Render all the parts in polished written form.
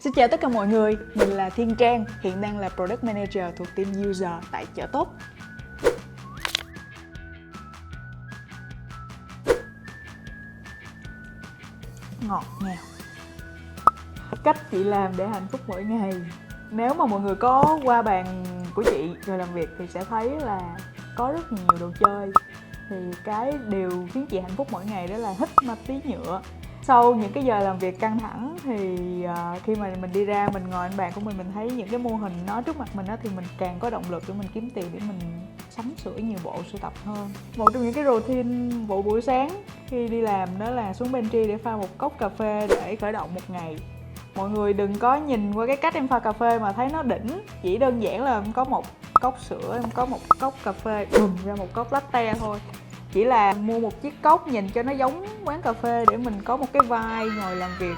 Xin chào tất cả mọi người, mình là Thiên Trang, hiện đang là Product Manager thuộc team User tại Chợ Tốt. Ngọt ngào. Cách chị làm để hạnh phúc mỗi ngày. Nếu mà mọi người có qua bàn của chị rồi làm việc thì sẽ thấy là có rất nhiều đồ chơi. Thì cái điều khiến chị hạnh phúc mỗi ngày đó là hít ma túy nhựa. Sau những cái giờ làm việc căng thẳng thì khi mà mình đi ra, mình ngồi trên bàn của mình thấy những cái mô hình nó trước mặt mình đó, thì mình càng có động lực để mình kiếm tiền để mình sắm sửa nhiều bộ sưu tập hơn. Một trong những cái routine buổi sáng khi đi làm đó là xuống pantry để pha một cốc cà phê để khởi động một ngày. Mọi người đừng có nhìn qua cái cách em pha cà phê mà thấy nó đỉnh. Chỉ đơn giản là em có một cốc sữa, em có một cốc cà phê, bùm ra một cốc latte thôi. Chỉ là mua một chiếc cốc nhìn cho nó giống quán cà phê để mình có một cái vibe ngồi làm việc.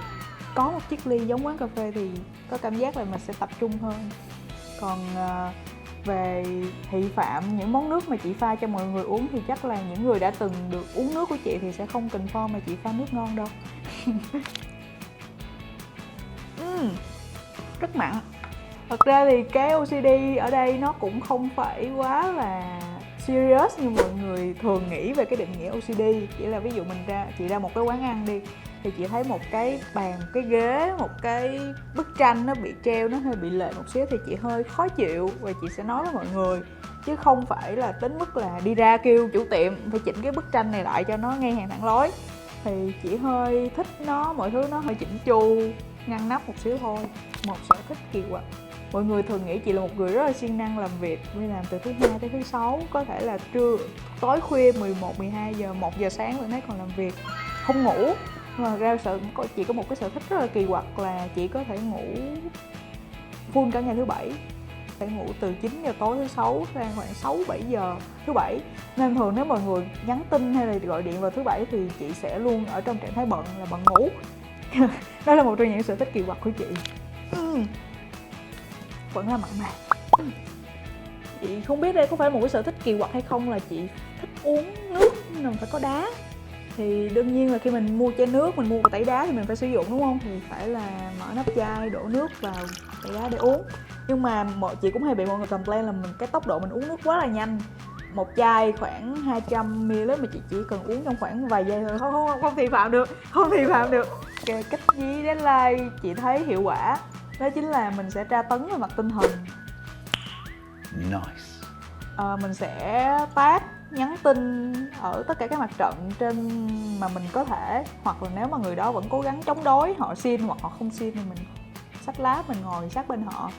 Có một chiếc ly giống quán cà phê thì có cảm giác là mình sẽ tập trung hơn. Còn về thị phạm, những món nước mà chị pha cho mọi người uống thì chắc là những người đã từng được uống nước của chị thì sẽ không confirm mà chị pha nước ngon đâu. Rất mặn. Thật ra thì cái OCD ở đây nó cũng không phải quá là serious như mọi người thường nghĩ về cái định nghĩa OCD. Chỉ là ví dụ chị ra một cái quán ăn đi, thì chị thấy một cái bàn, một cái ghế, một cái bức tranh nó bị treo, nó hơi bị lệch một xíu thì chị hơi khó chịu và chị sẽ nói với mọi người, chứ không phải là đến mức là đi ra kêu chủ tiệm phải chỉnh cái bức tranh này lại cho nó ngay hàng thẳng lối. Thì chị hơi thích nó, mọi thứ nó hơi chỉnh chu, ngăn nắp một xíu thôi. Một sở thích kỳ quặc. Mọi người thường nghĩ chị là một người rất là siêng năng làm việc, đi làm từ thứ Hai tới thứ Sáu, có thể là tối khuya 11, 12 giờ, 1 giờ sáng vẫn thấy còn làm việc, không ngủ. Mà ra chị có một cái sở thích rất là kỳ quặc là chị có thể ngủ full cả ngày thứ Bảy. Phải ngủ từ 9 giờ tối thứ Sáu ra khoảng 6, 7 giờ thứ Bảy. Nên thường nếu mọi người nhắn tin hay là gọi điện vào thứ Bảy thì chị sẽ luôn ở trong trạng thái bận, là bận ngủ. Đó là một trong những sở thích kỳ quặc của chị. Vẫn là mặn mà. Chị không biết đây có phải một cái sở thích kỳ quặc hay không, là chị thích uống nước nhưng mà phải có đá. Thì đương nhiên là khi mình mua chai nước, mình mua tẩy đá thì mình phải sử dụng, đúng không? Thì phải là mở nắp chai, đổ nước vào tẩy đá để uống. Nhưng mà chị cũng hay bị mọi người complain là cái tốc độ mình uống nước quá là nhanh. Một chai khoảng 200ml mà chị chỉ cần uống trong khoảng vài giây thôi. Không thì phạm được. Cái cách dí deadline chị thấy hiệu quả đó chính là mình sẽ tra tấn về mặt tinh thần. Nice. Mình sẽ tag, nhắn tin ở tất cả các mặt trận trên mà mình có thể. Hoặc là nếu mà người đó vẫn cố gắng chống đối, họ xin hoặc họ không xin thì mình xách lá, mình ngồi sát bên họ.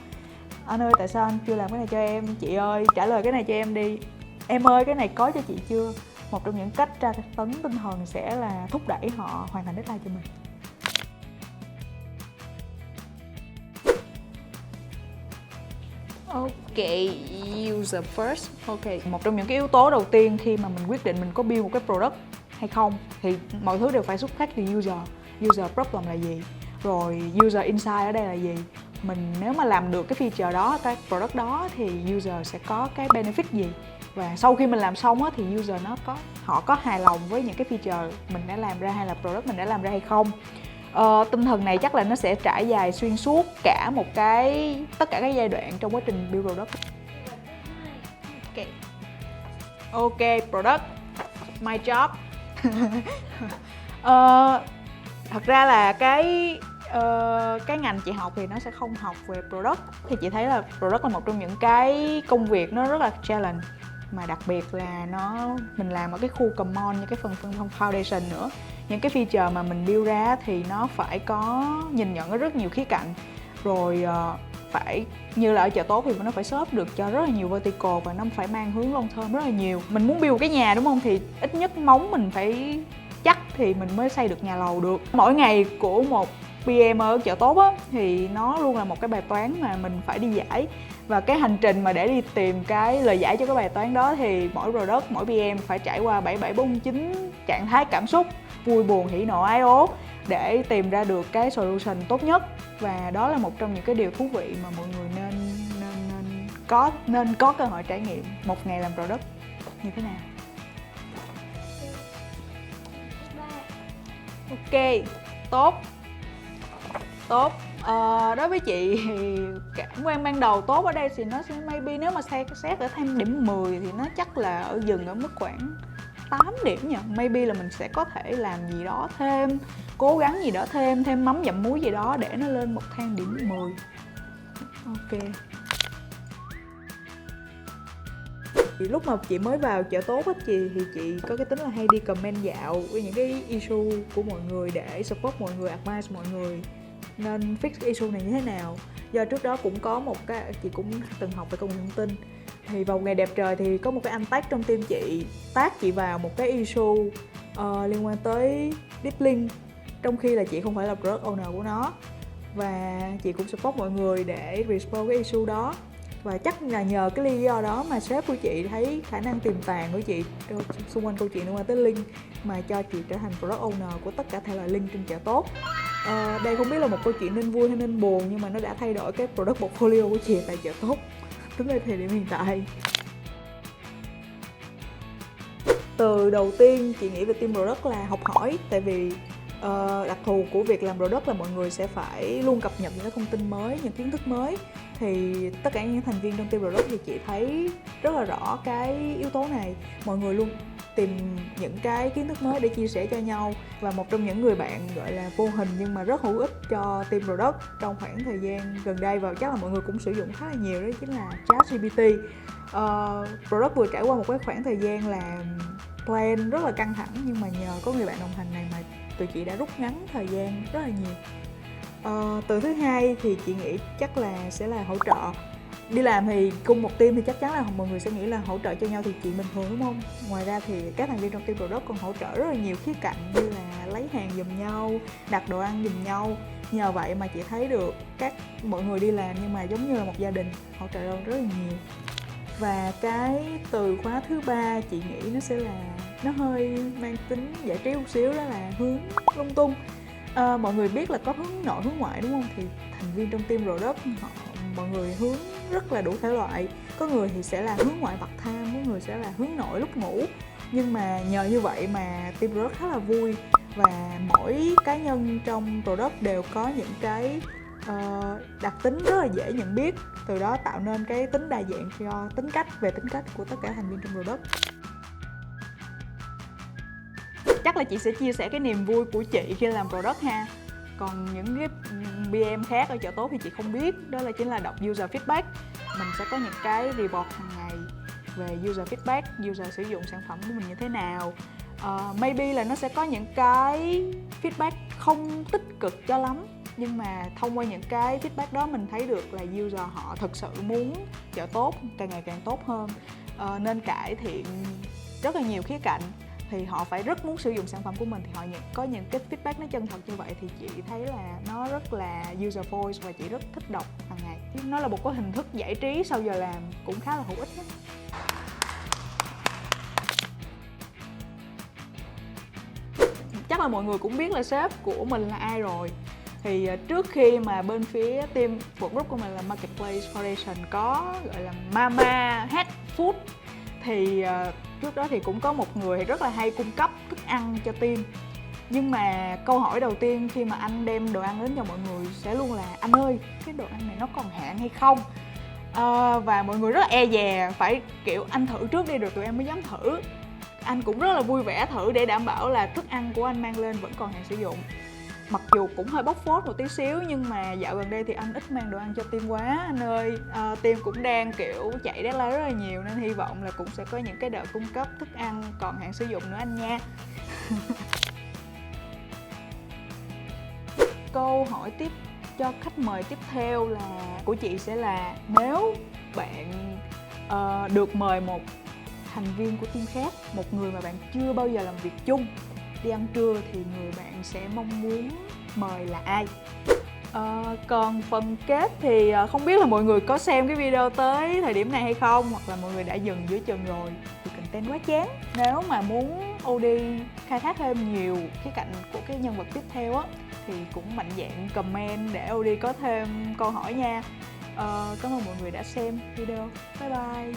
Anh ơi, tại sao anh chưa làm cái này cho em? Chị ơi, trả lời cái này cho em đi. Em ơi, cái này có cho chị chưa? Một trong những cách tra tấn tinh thần sẽ là thúc đẩy họ hoàn thành deadline cho mình. Ok, user first. Ok, một trong những cái yếu tố đầu tiên khi mà mình quyết định mình có build một cái product hay không thì mọi thứ đều phải xuất phát từ user. User problem là gì? Rồi user insight ở đây là gì? Mình nếu mà làm được cái feature đó, cái product đó thì user sẽ có cái benefit gì? Và sau khi mình làm xong á, thì user họ có hài lòng với những cái feature mình đã làm ra hay là product mình đã làm ra hay không? Tinh thần này chắc là nó sẽ trải dài xuyên suốt cả tất cả các giai đoạn trong quá trình build product. Ok, product, my job. Thật ra là cái ngành chị học thì nó sẽ không học về product. Thì chị thấy là product là một trong những cái công việc nó rất là challenge, mà đặc biệt là mình làm ở cái khu common như cái phần foundation nữa. Những cái feature mà mình build ra thì nó phải có nhìn nhận ở rất nhiều khía cạnh. Rồi phải như là ở Chợ Tốt thì nó phải serve được cho rất là nhiều vertical và nó phải mang hướng long term rất là nhiều. Mình muốn build cái nhà, đúng không? Thì ít nhất móng mình phải chắc thì mình mới xây được nhà lầu được. Mỗi ngày của một PM ở Chợ Tốt á, thì nó luôn là một cái bài toán mà mình phải đi giải. Và cái hành trình mà để đi tìm cái lời giải cho cái bài toán đó thì mỗi product, mỗi PM phải trải qua 7749 trạng thái cảm xúc, vui buồn, hỉ nộ ái ố để tìm ra được cái solution tốt nhất. Và đó là một trong những cái điều thú vị mà mọi người nên có cơ hội trải nghiệm một ngày làm product như thế nào. Ok, tốt. Đối với chị thì cảm quan ban đầu tốt ở đây thì nó sẽ maybe nếu mà xét ở thêm điểm 10 thì nó chắc là dừng ở mức khoảng 8 điểm nha. Maybe là mình sẽ có thể làm gì đó thêm, cố gắng gì đó thêm mắm dặm muối gì đó để nó lên một thang điểm 10. Ok. Lúc mà chị mới vào chợ tốt á thì chị có cái tính là hay đi comment dạo với những cái issue của mọi người để support mọi người, advice mọi người nên fix cái issue này như thế nào. Do trước đó cũng có một cái, chị cũng từng học về công nghệ thông tin, thì vào ngày đẹp trời thì có một cái anh tag trong team chị tag chị vào một cái issue liên quan tới deep link, trong khi là chị không phải là product owner của nó, và chị cũng support mọi người để respond cái issue đó. Và chắc là nhờ cái lý do đó mà sếp của chị thấy khả năng tiềm tàng của chị xung quanh câu chuyện liên quan tới link mà cho chị trở thành product owner của tất cả thể loại link trên chợ tốt. Đây không biết là một câu chuyện nên vui hay nên buồn, nhưng mà nó đã thay đổi cái product portfolio của chị tại chợ tốt tính đến thời điểm hiện tại. Từ đầu tiên chị nghĩ về team product là học hỏi, tại vì đặc thù của việc làm product là mọi người sẽ phải luôn cập nhật những cái thông tin mới, những kiến thức mới, thì tất cả những thành viên trong team product thì chị thấy rất là rõ cái yếu tố này. Mọi người luôn tìm những cái kiến thức mới để chia sẻ cho nhau, và một trong những người bạn gọi là vô hình nhưng mà rất hữu ích cho team product trong khoảng thời gian gần đây và chắc là mọi người cũng sử dụng khá là nhiều, đó chính là ChatGPT. Product vừa trải qua một cái khoảng thời gian là plan rất là căng thẳng, nhưng mà nhờ có người bạn đồng hành này mà tụi chị đã rút ngắn thời gian rất là nhiều. Từ thứ hai thì chị nghĩ chắc là sẽ là hỗ trợ. Đi làm thì cùng một team thì chắc chắn là mọi người sẽ nghĩ là hỗ trợ cho nhau thì chuyện bình thường, đúng không? Ngoài ra thì các thành viên trong team product còn hỗ trợ rất là nhiều khía cạnh, như là lấy hàng giùm nhau, đặt đồ ăn giùm nhau. Nhờ vậy mà chị thấy được mọi người đi làm nhưng mà giống như là một gia đình, hỗ trợ rất là nhiều. Và cái từ khóa thứ ba chị nghĩ nó sẽ là, nó hơi mang tính giải trí một xíu, đó là hướng lung tung. Mọi người biết là có hướng nội hướng ngoại, đúng không? Thì thành viên trong team product mọi người hướng rất là đủ thể loại. Có người thì sẽ là hướng ngoại part time, có người sẽ là hướng nội lúc ngủ. Nhưng mà nhờ như vậy mà team product khá là vui, và mỗi cá nhân trong product đều có những cái đặc tính rất là dễ nhận biết, từ đó tạo nên cái tính đa dạng cho tính cách của tất cả thành viên trong product. Chắc là chị sẽ chia sẻ cái niềm vui của chị khi làm product ha. Còn những cái PM khác ở chợ tốt thì chị không biết. Đó là chính là đọc user feedback. Mình sẽ có những cái report hàng ngày về user feedback, user sử dụng sản phẩm của mình như thế nào. Maybe là nó sẽ có những cái feedback không tích cực cho lắm, nhưng mà thông qua những cái feedback đó mình thấy được là user họ thực sự muốn chợ tốt càng ngày càng tốt hơn, nên cải thiện rất là nhiều khía cạnh, thì họ phải rất muốn sử dụng sản phẩm của mình, thì họ có những cái feedback nó chân thật như vậy thì chị thấy là nó rất là user voice và chị rất thích đọc hàng ngày. Nó là một cái hình thức giải trí sau giờ làm cũng khá là hữu ích đó. Chắc là mọi người cũng biết là sếp của mình là ai rồi. Thì trước khi mà bên phía team group của mình là Marketplace Foundation có gọi là Mama Head Food, thì trước đó thì cũng có một người rất là hay cung cấp thức ăn cho team. Nhưng mà câu hỏi đầu tiên khi mà anh đem đồ ăn đến cho mọi người sẽ luôn là: anh ơi, cái đồ ăn này nó còn hạn hay không? Và mọi người rất là e dè, phải kiểu anh thử trước đi rồi tụi em mới dám thử. Anh cũng rất là vui vẻ thử để đảm bảo là thức ăn của anh mang lên vẫn còn hạn sử dụng. Mặc dù cũng hơi bóc phốt một tí xíu, nhưng mà dạo gần đây thì anh ít mang đồ ăn cho team quá anh ơi. Team cũng đang kiểu chạy deadline rất là nhiều, nên hy vọng là cũng sẽ có những cái đợt cung cấp thức ăn còn hạn sử dụng nữa anh nha. Câu hỏi tiếp cho khách mời tiếp theo là của chị sẽ là: nếu bạn được mời một thành viên của team khác, một người mà bạn chưa bao giờ làm việc chung, đi ăn trưa, thì người bạn sẽ mong muốn mời là ai? Còn phần kết thì không biết là mọi người có xem cái video tới thời điểm này hay không, hoặc là mọi người đã dừng giữa chừng rồi thì content quá chán. Nếu mà muốn OD khai thác thêm nhiều khía cạnh của cái nhân vật tiếp theo á, thì cũng mạnh dạn comment để OD có thêm câu hỏi nha. Cảm ơn mọi người đã xem video. Bye bye.